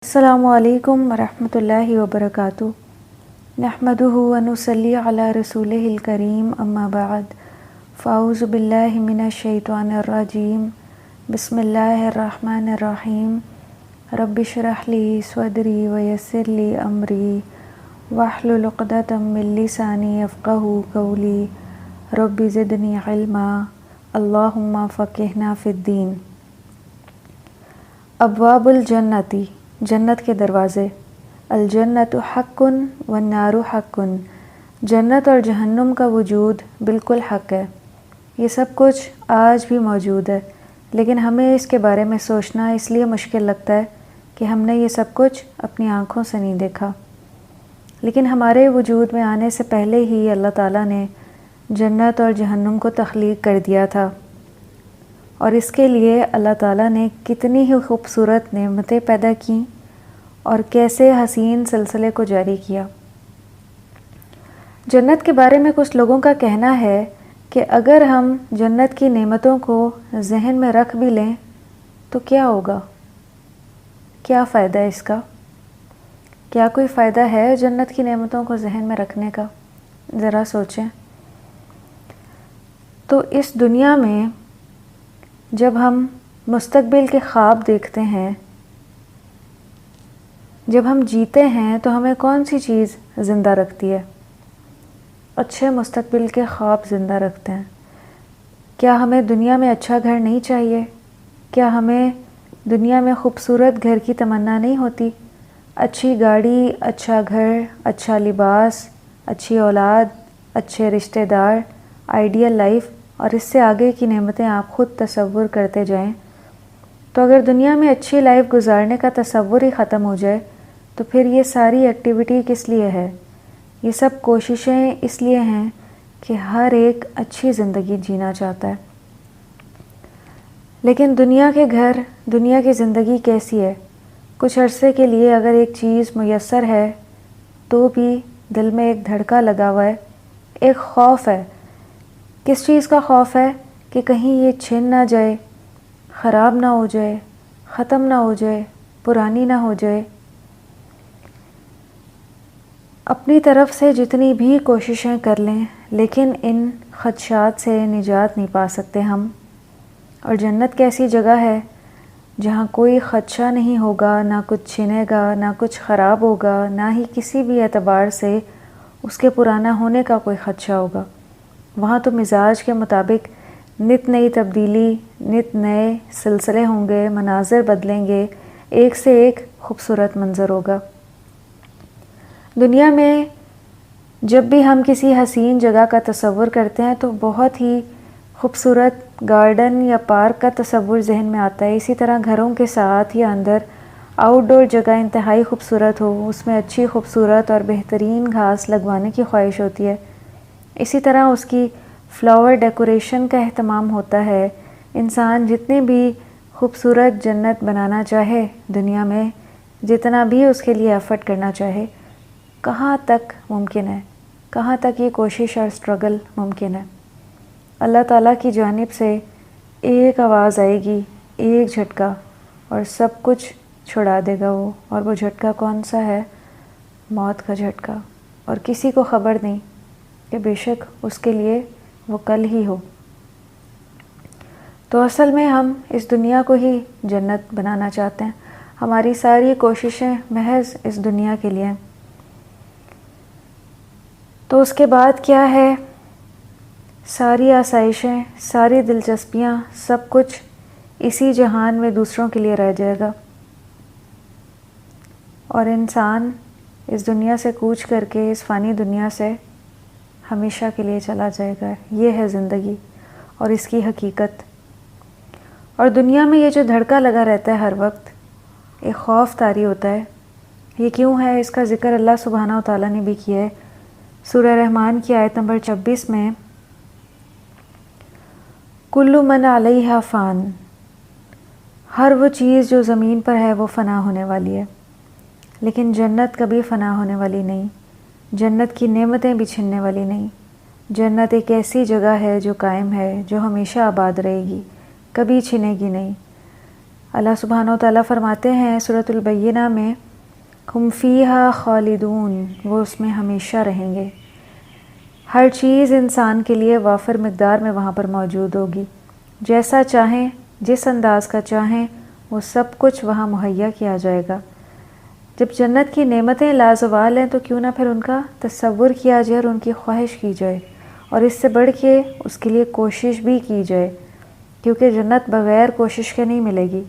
السلام علیکم ورحمۃ اللہ وبرکاتہ۔ نحمدہ ونصلی علی رسولہ الکریم، اما بعد، فاعوذ باللہ من الشیطان الرجیم، بسم اللہ الرحمن الرحیم۔ رب اشرح لی صدری ویسر لی امری واحلل عقدۃ من لسانی یفقہوا قولی، رب زدنی علما، اللہم فقہنا فی الدین۔ ابواب الجنتی، جنت کے دروازے۔ الجنت حق والنار حق، جنت اور جہنم کا وجود بالکل حق ہے۔ یہ سب کچھ آج بھی موجود ہے، لیکن ہمیں اس کے بارے میں سوچنا اس لیے مشکل لگتا ہے کہ ہم نے یہ سب کچھ اپنی آنکھوں سے نہیں دیکھا۔ لیکن ہمارے وجود میں آنے سے پہلے ہی اللہ تعالیٰ نے جنت اور جہنم کو تخلیق کر دیا تھا، اور اس کے لیے اللہ تعالیٰ نے کتنی ہی خوبصورت نعمتیں پیدا کیں اور کیسے حسین سلسلے کو جاری کیا۔ جنت کے بارے میں کچھ لوگوں کا کہنا ہے کہ اگر ہم جنت کی نعمتوں کو ذہن میں رکھ بھی لیں تو کیا ہوگا؟ کیا فائدہ ہے اس کا؟ کیا کوئی فائدہ ہے جنت کی نعمتوں کو ذہن میں رکھنے کا؟ ذرا سوچیں۔ تو اس دنیا میں جب ہم مستقبل کے خواب دیکھتے ہیں، جب ہم جیتے ہیں تو ہمیں کون سی چیز زندہ رکھتی ہے؟ اچھے مستقبل کے خواب زندہ رکھتے ہیں۔ کیا ہمیں دنیا میں اچھا گھر نہیں چاہیے؟ کیا ہمیں دنیا میں خوبصورت گھر کی تمنا نہیں ہوتی؟ اچھی گاڑی، اچھا گھر، اچھا لباس، اچھی اولاد، اچھے رشتہ دار، آئیڈیل لائف، اور اس سے آگے کی نعمتیں آپ خود تصور کرتے جائیں۔ تو اگر دنیا میں اچھی لائف گزارنے کا تصور ہی ختم ہو جائے تو پھر یہ ساری ایکٹیویٹی کس لیے ہے؟ یہ سب کوششیں اس لیے ہیں کہ ہر ایک اچھی زندگی جینا چاہتا ہے۔ لیکن دنیا کے گھر، دنیا کی زندگی کیسی ہے؟ کچھ عرصے کے لیے اگر ایک چیز میسر ہے تو بھی دل میں ایک دھڑکا لگا ہوا ہے، ایک خوف ہے۔ کس چیز کا خوف ہے؟ کہ کہیں یہ چھن نہ جائے، خراب نہ ہو جائے، ختم نہ ہو جائے، پرانی نہ ہو جائے۔ اپنی طرف سے جتنی بھی کوششیں کر لیں، لیکن ان خدشات سے نجات نہیں پا سکتے ہم۔ اور جنت کیسی جگہ ہے جہاں کوئی خدشہ نہیں ہوگا، نہ کچھ چھنے گا، نہ کچھ خراب ہوگا، نہ ہی کسی بھی اعتبار سے اس کے پرانا ہونے کا کوئی خدشہ ہوگا۔ وہاں تو مزاج کے مطابق نت نئی تبدیلی، نت نئے سلسلے ہوں گے، مناظر بدلیں گے، ایک سے ایک خوبصورت منظر ہوگا۔ دنیا میں جب بھی ہم کسی حسین جگہ کا تصور کرتے ہیں تو بہت ہی خوبصورت گارڈن یا پارک کا تصور ذہن میں آتا ہے۔ اسی طرح گھروں کے ساتھ یا اندر آؤٹ ڈور جگہ انتہائی خوبصورت ہو، اس میں اچھی خوبصورت اور بہترین گھاس لگوانے کی خواہش ہوتی ہے۔ اسی طرح اس کی فلاور ڈیکوریشن کا اہتمام ہوتا ہے۔ انسان جتنی بھی خوبصورت جنت بنانا چاہے دنیا میں، جتنا بھی اس کے لیے ایفرٹ کرنا چاہے، کہاں تک ممکن ہے؟ کہاں تک یہ کوشش اور اسٹرگل ممکن ہے؟ اللہ تعالیٰ کی جانب سے ایک آواز آئے گی، ایک جھٹکا، اور سب کچھ چھڑا دے گا وہ۔ اور وہ جھٹکا کون سا ہے؟ موت کا جھٹکا۔ اور کسی کو خبر نہیں کہ بے شک اس کے لیے وہ کل ہی ہو۔ تو اصل میں ہم اس دنیا کو ہی جنت بنانا چاہتے ہیں۔ ہماری ساری کوششیں محض اس دنیا کے لیے ہیں۔ تو اس کے بعد کیا ہے؟ ساری آسائشیں، ساری دلچسپیاں، سب کچھ اسی جہان میں دوسروں کے لیے رہ جائے گا، اور انسان اس دنیا سے کوچ کر کے اس فانی دنیا سے ہمیشہ کے لیے چلا جائے گا۔ یہ ہے زندگی اور اس کی حقیقت۔ اور دنیا میں یہ جو دھڑکا لگا رہتا ہے ہر وقت، ایک خوف طاری ہوتا ہے۔ یہ کیوں ہے؟ اس کا ذکر اللہ سبحانہ و تعالیٰ نے بھی کیا ہے سورہ رحمان کی آیت نمبر 26 میں۔ کل من علیہا فان، ہر وہ چیز جو زمین پر ہے وہ فنا ہونے والی ہے، لیکن جنت کبھی فنا ہونے والی نہیں۔ جنت کی نعمتیں بھی چھننے والی نہیں۔ جنت ایک ایسی جگہ ہے جو قائم ہے، جو ہمیشہ آباد رہے گی، کبھی چھنے گی نہیں۔ اللہ سبحانہ و تعالیٰ فرماتے ہیں سورۃ البینہ میں، ہم فیہا خالدون، وہ اس میں ہمیشہ رہیں گے۔ ہر چیز انسان کے لیے وافر مقدار میں وہاں پر موجود ہوگی، جیسا چاہیں، جس انداز کا چاہیں، وہ سب کچھ وہاں مہیا کیا جائے گا۔ جب جنت کی نعمتیں لازوال ہیں تو کیوں نہ پھر ان کا تصور کیا جائے اور ان کی خواہش کی جائے، اور اس سے بڑھ کے اس کے لیے کوشش بھی کی جائے، کیونکہ جنت بغیر کوشش کے نہیں ملے گی۔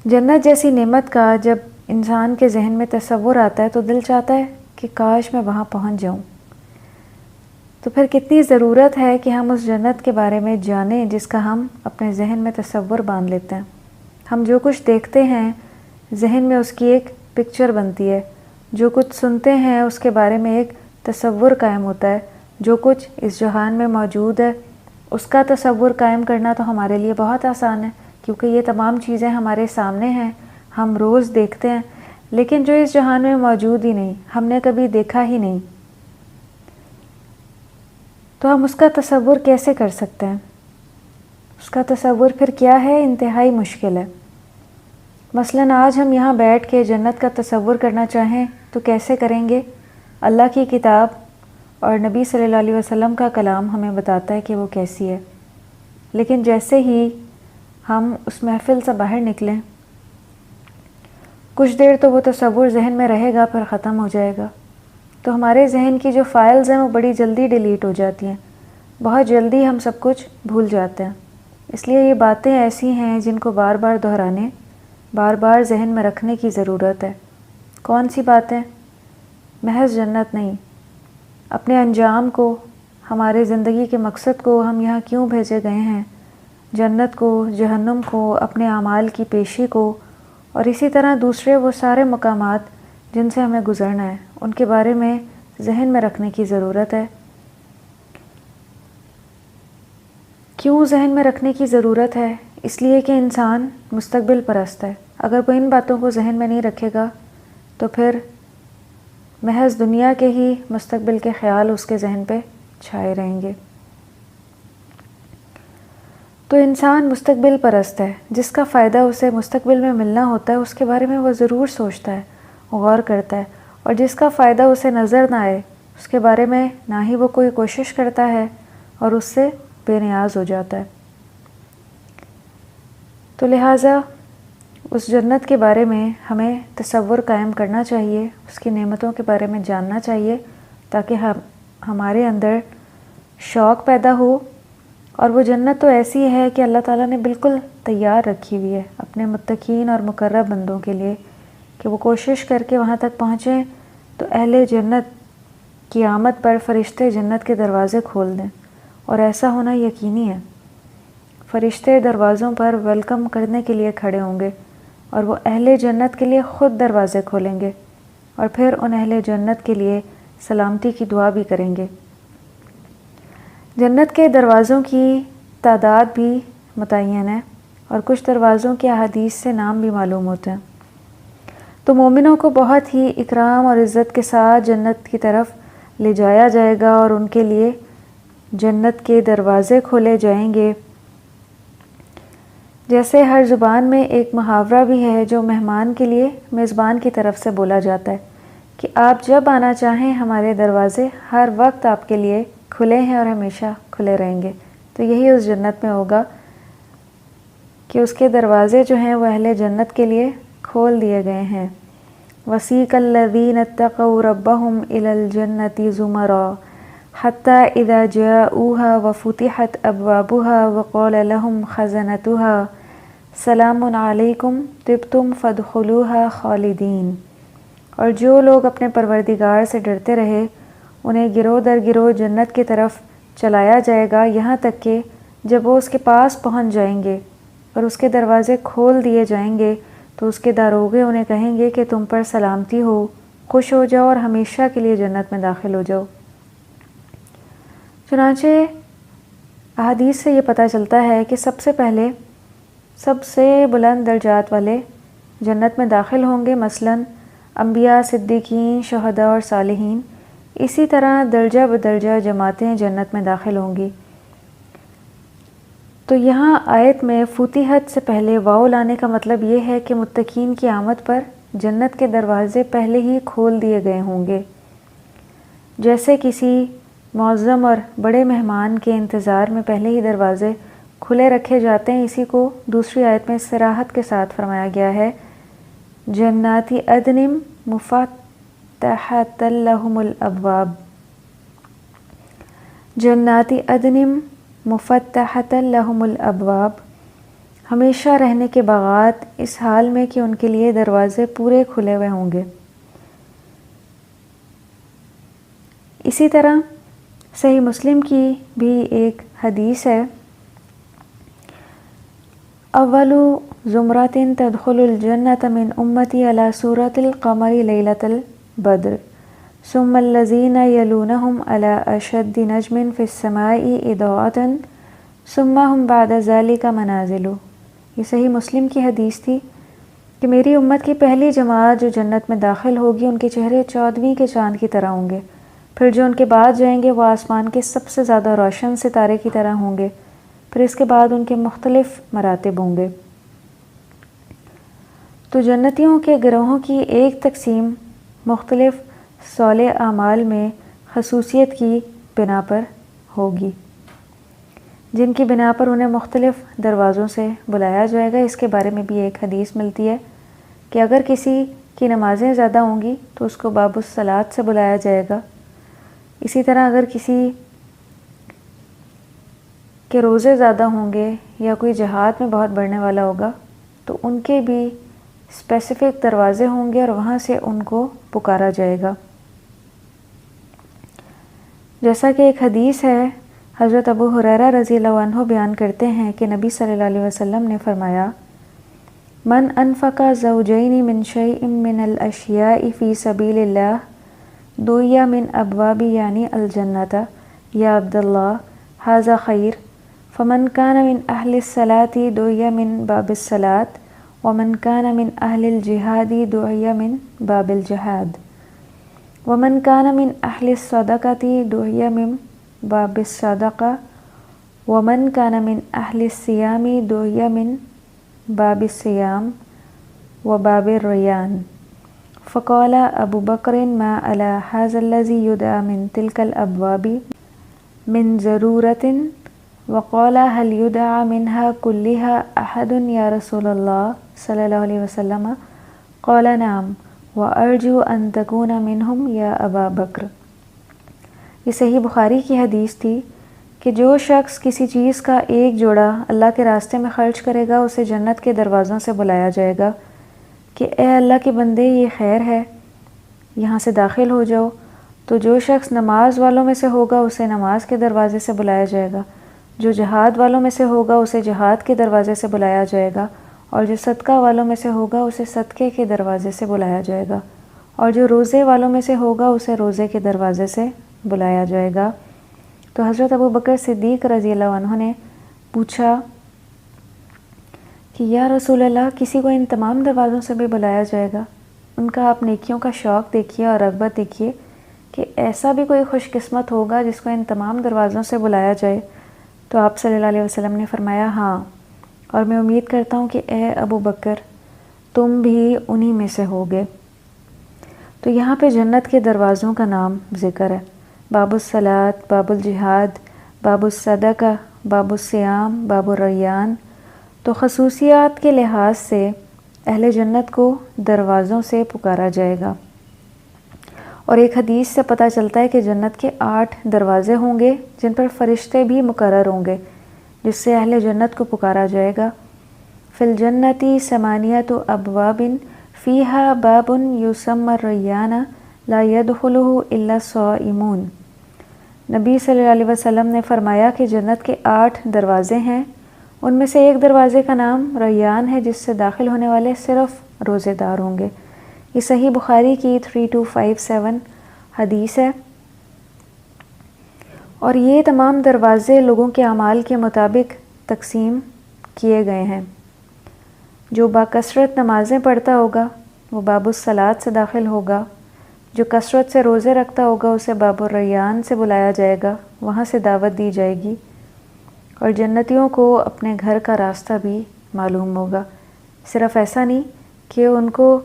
جنت جیسی نعمت کا جب انسان کے ذہن میں تصور آتا ہے تو دل چاہتا ہے کہ کاش میں وہاں پہنچ جاؤں۔ تو پھر کتنی ضرورت ہے کہ ہم اس جنت کے بارے میں جانیں جس کا ہم اپنے ذہن میں تصور باندھ لیتے ہیں۔ ہم جو کچھ دیکھتے ہیں ذہن میں اس کی ایک پکچر بنتی ہے، جو کچھ سنتے ہیں اس کے بارے میں ایک تصور قائم ہوتا ہے، جو کچھ اس جہان میں موجود ہے اس کا تصور قائم کرنا تو ہمارے لیے بہت آسان ہے، کیونکہ یہ تمام چیزیں ہمارے سامنے ہیں، ہم روز دیکھتے ہیں۔ لیکن جو اس جہان میں موجود ہی نہیں، ہم نے کبھی دیکھا ہی نہیں، تو ہم اس کا تصور کیسے کر سکتے ہیں؟ اس کا تصور پھر کیا ہے؟ انتہائی مشکل ہے۔ مثلاً آج ہم یہاں بیٹھ کے جنت کا تصور کرنا چاہیں تو کیسے کریں گے؟ اللہ کی کتاب اور نبی صلی اللہ علیہ وسلم کا کلام ہمیں بتاتا ہے کہ وہ کیسی ہے، لیکن جیسے ہی ہم اس محفل سے باہر نکلیں کچھ دیر تو وہ تصور ذہن میں رہے گا، پھر ختم ہو جائے گا۔ تو ہمارے ذہن کی جو فائلز ہیں وہ بڑی جلدی ڈیلیٹ ہو جاتی ہیں، بہت جلدی ہم سب کچھ بھول جاتے ہیں۔ اس لیے یہ باتیں ایسی ہیں جن کو بار بار دہرانے، بار بار ذہن میں رکھنے کی ضرورت ہے۔ کون سی باتیں؟ محض جنت نہیں، اپنے انجام کو، ہمارے زندگی کے مقصد کو، ہم یہاں کیوں بھیجے گئے ہیں، جنت کو، جہنم کو، اپنے اعمال کی پیشی کو، اور اسی طرح دوسرے وہ سارے مقامات جن سے ہمیں گزرنا ہے، ان کے بارے میں ذہن میں رکھنے کی ضرورت ہے۔ کیوں ذہن میں رکھنے کی ضرورت ہے؟ اس لیے کہ انسان مستقبل پرست ہے۔ اگر وہ ان باتوں کو ذہن میں نہیں رکھے گا تو پھر محض دنیا کے ہی مستقبل کے خیال اس کے ذہن پہ چھائے رہیں گے۔ تو انسان مستقبل پرست ہے، جس کا فائدہ اسے مستقبل میں ملنا ہوتا ہے اس کے بارے میں وہ ضرور سوچتا ہے، غور کرتا ہے، اور جس کا فائدہ اسے نظر نہ آئے اس کے بارے میں نہ ہی وہ کوئی کوشش کرتا ہے اور اس سے بے نیاز ہو جاتا ہے۔ تو لہٰذا اس جنت کے بارے میں ہمیں تصور قائم کرنا چاہیے، اس کی نعمتوں کے بارے میں جاننا چاہیے، تاکہ ہمارے اندر شوق پیدا ہو۔ اور وہ جنت تو ایسی ہے کہ اللہ تعالیٰ نے بالکل تیار رکھی ہوئی ہے اپنے متقین اور مقرب بندوں کے لیے، کہ وہ کوشش کر کے وہاں تک پہنچیں تو اہل جنت کی آمد پر فرشتے جنت کے دروازے کھول دیں، اور ایسا ہونا یقینی ہے۔ فرشتے دروازوں پر ویلکم کرنے کے لیے کھڑے ہوں گے، اور وہ اہل جنت کے لیے خود دروازے کھولیں گے، اور پھر ان اہل جنت کے لیے سلامتی کی دعا بھی کریں گے۔ جنت کے دروازوں کی تعداد بھی متعین ہے، اور کچھ دروازوں کے احادیث سے نام بھی معلوم ہوتے ہیں۔ تو مومنوں کو بہت ہی اکرام اور عزت کے ساتھ جنت کی طرف لے جایا جائے گا، اور ان کے لیے جنت کے دروازے کھولے جائیں گے۔ جیسے ہر زبان میں ایک محاورہ بھی ہے جو مہمان کے لیے میزبان کی طرف سے بولا جاتا ہے کہ آپ جب آنا چاہیں ہمارے دروازے ہر وقت آپ کے لیے کھلے ہیں اور ہمیشہ کھلے رہیں گے۔ تو یہی اس جنت میں ہوگا کہ اس کے دروازے جو ہیں وہ اہل جنت کے لیے کھول دیے گئے ہیں۔ وَسِيقَ الَّذِينَ اتَّقَوْا رَبَّهُمْ إِلَى الْجَنَّةِ زُمَرًا حَتَّى إِذَا جَاءُوهَا وَفُتِحَتْ أَبْوَابُهَا وَقَالَ لَهُمْ خَزَنَتُهَا سَلَامٌ عَلَيْكُمْ طِبْتُمْ فَادْخُلُوهَا خَالِدِينَ۔ اور جو لوگ اپنے پروردگار سے ڈرتے رہے انہیں گروہ در گروہ جنت کی طرف چلایا جائے گا، یہاں تک کہ جب وہ اس کے پاس پہنچ جائیں گے اور اس کے دروازے کھول دیے جائیں گے تو اس کے داروغے انہیں کہیں گے کہ تم پر سلامتی ہو، خوش ہو جاؤ اور ہمیشہ کے لیے جنت میں داخل ہو جاؤ۔ چنانچہ احادیث سے یہ پتہ چلتا ہے کہ سب سے پہلے سب سے بلند درجات والے جنت میں داخل ہوں گے، مثلاً انبیاء، صدیقین، شہداء اور صالحین۔ اسی طرح درجہ بدرجہ جماعتیں جنت میں داخل ہوں گی۔ تو یہاں آیت میں فتحت سے پہلے واو لانے کا مطلب یہ ہے کہ متقین کی آمد پر جنت کے دروازے پہلے ہی کھول دیے گئے ہوں گے، جیسے کسی معظم اور بڑے مہمان کے انتظار میں پہلے ہی دروازے کھلے رکھے جاتے ہیں۔ اسی کو دوسری آیت میں صراحت کے ساتھ فرمایا گیا ہے، جناتی عدن مفتحۃ لہم الابواب، جناتی عدن مفتحۃ لہم الابواب، ہمیشہ رہنے کے باغات اس حال میں کہ ان کے لیے دروازے پورے کھلے ہوئے ہوں گے۔ اسی طرح صحیح مسلم کی بھی ایک حدیث ہے، اول زمرۃ تدخل الجنۃ من امتی علی صورۃ القمر لیلۃ البدر ثم الذین یلونہم علی اشد نجم فی السماء اضاءۃ ثم ہم بعد ذلک منازل۔ یہ صحیح مسلم کی حدیث تھی کہ میری امت کی پہلی جماعت جو جنت میں داخل ہوگی ان کے چہرے 14ویں کے چاند کی طرح ہوں گے، پھر جو ان کے بعد جائیں گے وہ آسمان کے سب سے زیادہ روشن ستارے کی طرح ہوں گے، پھر اس کے بعد ان کے مختلف مراتب ہوں گے۔ تو جنتیوں کے گروہوں کی ایک تقسیم مختلف صالح اعمال میں خصوصیت کی بنا پر ہوگی، جن کی بنا پر انہیں مختلف دروازوں سے بلایا جائے گا۔ اس کے بارے میں بھی ایک حدیث ملتی ہے کہ اگر کسی کی نمازیں زیادہ ہوں گی تو اس کو باب الصلاۃ سے بلایا جائے گا۔ اسی طرح اگر کسی کے روزے زیادہ ہوں گے یا کوئی جہاد میں بہت بڑھنے والا ہوگا تو ان کے بھی اسپیسیفک دروازے ہوں گے اور وہاں سے ان کو پکارا جائے گا۔ جیسا کہ ایک حدیث ہے، حضرت ابو ہریرہ رضی اللہ عنہ بیان کرتے ہیں کہ نبی صلی اللہ علیہ وسلم نے فرمایا، من انفق زوجین من شیء من الاشیاء فی سبیل اللہ دعی من ابواب یعنی الجنۃ یا عبداللہ ھذا خیر، فمن کان من اہل الصلاۃ دعی من باب الصلاۃ ومن کان من اہل الجہاد دعی من باب الجہاد ومن کان من اہل الصدقۃ دعی من باب الصدقہ ومن کان من اہل الصیام دعی من باب الصیام وباب الریان۔ فقال ابو بکر ما علی ھذا الذی یدعى من تلک الابواب من ضرورۃ وقال هل يدعى منها كلها احد یا رسول اللہ صلی اللہ علیہ وسلم؟ قال نعم وارجو ان تكون منهم یا ابا بکر۔ یہ صحیح بخاری کی حدیث تھی کہ جو شخص کسی چیز کا ایک جوڑا اللہ کے راستے میں خرچ کرے گا اسے جنت کے دروازوں سے بلایا جائے گا کہ اے اللہ کے بندے یہ خیر ہے، یہاں سے داخل ہو جاؤ۔ تو جو شخص نماز والوں میں سے ہوگا اسے نماز کے دروازے سے بلایا جائے گا، جو جہاد والوں میں سے ہوگا اسے جہاد کے دروازے سے بلایا جائے گا، اور جو صدقہ والوں میں سے ہوگا اسے صدقے کے دروازے سے بلایا جائے گا، اور جو روزے والوں میں سے ہوگا اسے روزے کے دروازے سے بلایا جائے گا۔ تو حضرت ابو بکر صدیق رضی اللہ عنہ نے پوچھا کہ یا رسول اللہ، کسی کو ان تمام دروازوں سے بھی بلایا جائے گا؟ ان کا آپ نیکیوں کا شوق دیکھیے اور رغبت دیکھیے کہ ایسا بھی کوئی خوش قسمت ہوگا جس کو ان تمام دروازوں سے بلایا جائے؟ تو آپ صلی اللہ علیہ وسلم نے فرمایا ہاں، اور میں امید کرتا ہوں کہ اے ابو بکر تم بھی انہی میں سے ہوگے۔ تو یہاں پہ جنت کے دروازوں کا نام ذکر ہے، باب الصلاۃ، باب الجہاد، باب الصدقہ، باب الصیام، باب الریان۔ تو خصوصیات کے لحاظ سے اہل جنت کو دروازوں سے پکارا جائے گا، اور ایک حدیث سے پتہ چلتا ہے کہ جنت کے 8 دروازے ہوں گے جن پر فرشتے بھی مقرر ہوں گے، جس سے اہل جنت کو پکارا جائے گا۔ فی الجنت 8 ابواب فیہا باب یسمی الریان لا یدخلہ الا الصائمون۔ نبی صلی اللہ علیہ وسلم نے فرمایا کہ جنت کے 8 دروازے ہیں، ان میں سے ایک دروازے کا نام ریان ہے جس سے داخل ہونے والے صرف روزے دار ہوں گے۔ یہ صحیح بخاری کی 3257 حدیث ہے، اور یہ تمام دروازے لوگوں کے اعمال کے مطابق تقسیم کیے گئے ہیں۔ جو باکثرت نمازیں پڑھتا ہوگا وہ باب الصلاۃ سے داخل ہوگا، جو کثرت سے روزے رکھتا ہوگا اسے باب الریان سے بلایا جائے گا، وہاں سے دعوت دی جائے گی، اور جنتیوں کو اپنے گھر کا راستہ بھی معلوم ہوگا۔ صرف ایسا نہیں کہ ان کو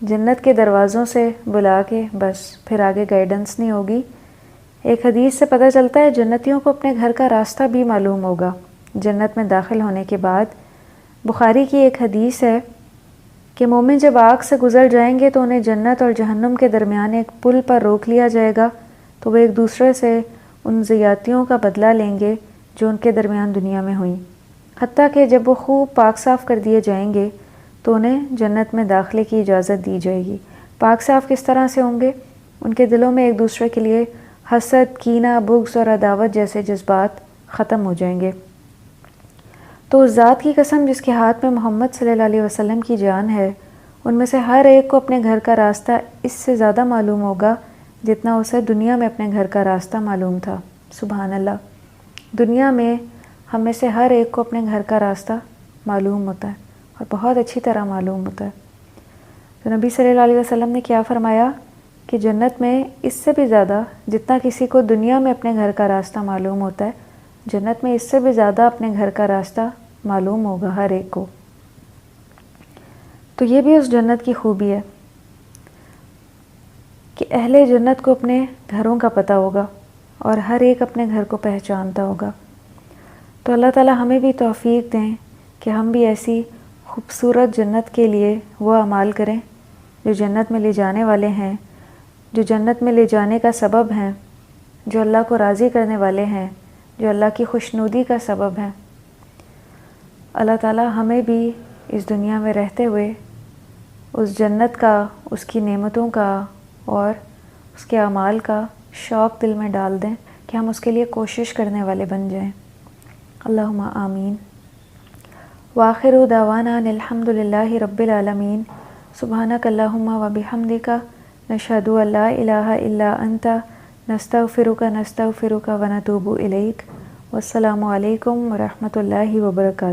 جنت کے دروازوں سے بلا کے بس پھر آگے گائیڈنس نہیں ہوگی۔ ایک حدیث سے پتہ چلتا ہے جنتیوں کو اپنے گھر کا راستہ بھی معلوم ہوگا جنت میں داخل ہونے کے بعد۔ بخاری کی ایک حدیث ہے کہ مومن جب آگ سے گزر جائیں گے تو انہیں جنت اور جہنم کے درمیان ایک پل پر روک لیا جائے گا، تو وہ ایک دوسرے سے ان زیادتیوں کا بدلہ لیں گے جو ان کے درمیان دنیا میں ہوئیں، حتیٰ کہ جب وہ خوب پاک صاف کر دیے جائیں گے تو انہیں جنت میں داخلے کی اجازت دی جائے گی۔ پاک صاف کس طرح سے ہوں گے؟ ان کے دلوں میں ایک دوسرے کے لیے حسد، کینہ، بغض اور عداوت جیسے جذبات ختم ہو جائیں گے۔ تو اس ذات کی قسم جس کے ہاتھ میں محمد صلی اللہ علیہ وسلم کی جان ہے، ان میں سے ہر ایک کو اپنے گھر کا راستہ اس سے زیادہ معلوم ہوگا جتنا اسے دنیا میں اپنے گھر کا راستہ معلوم تھا۔ سبحان اللہ، دنیا میں ہم میں سے ہر ایک کو اپنے گھر کا راستہ معلوم ہوتا ہے اور بہت اچھی طرح معلوم ہوتا ہے۔ تو نبی صلی اللہ علیہ وسلم نے کیا فرمایا کہ جنت میں اس سے بھی زیادہ جتنا کسی کو دنیا میں اپنے گھر کا راستہ معلوم ہوتا ہے، جنت میں اس سے بھی زیادہ اپنے گھر کا راستہ معلوم ہوگا ہر ایک کو۔ تو یہ بھی اس جنت کی خوبی ہے کہ اہل جنت کو اپنے گھروں کا پتہ ہوگا اور ہر ایک اپنے گھر کو پہچانتا ہوگا۔ تو اللہ تعالی ہمیں بھی توفیق دیں کہ ہم بھی ایسی خوبصورت جنت کے لیے وہ اعمال کریں جو جنت میں لے جانے والے ہیں، جو جنت میں لے جانے کا سبب ہیں، جو اللہ کو راضی کرنے والے ہیں، جو اللہ کی خوشنودی کا سبب ہیں۔ اللہ تعالی ہمیں بھی اس دنیا میں رہتے ہوئے اس جنت کا، اس کی نعمتوں کا اور اس کے اعمال کا شوق دل میں ڈال دیں کہ ہم اس کے لیے کوشش کرنے والے بن جائیں۔ اللہم آمین۔ وآخر دعوانا ان الحمد للہ رب العالمین۔ سبحانک اللہم و بحمدک، نشہد ان لا الہ الا انت، نستغفرک و نتوب الیک۔ والسلام علیکم ورحمۃ اللہ وبرکاتہ۔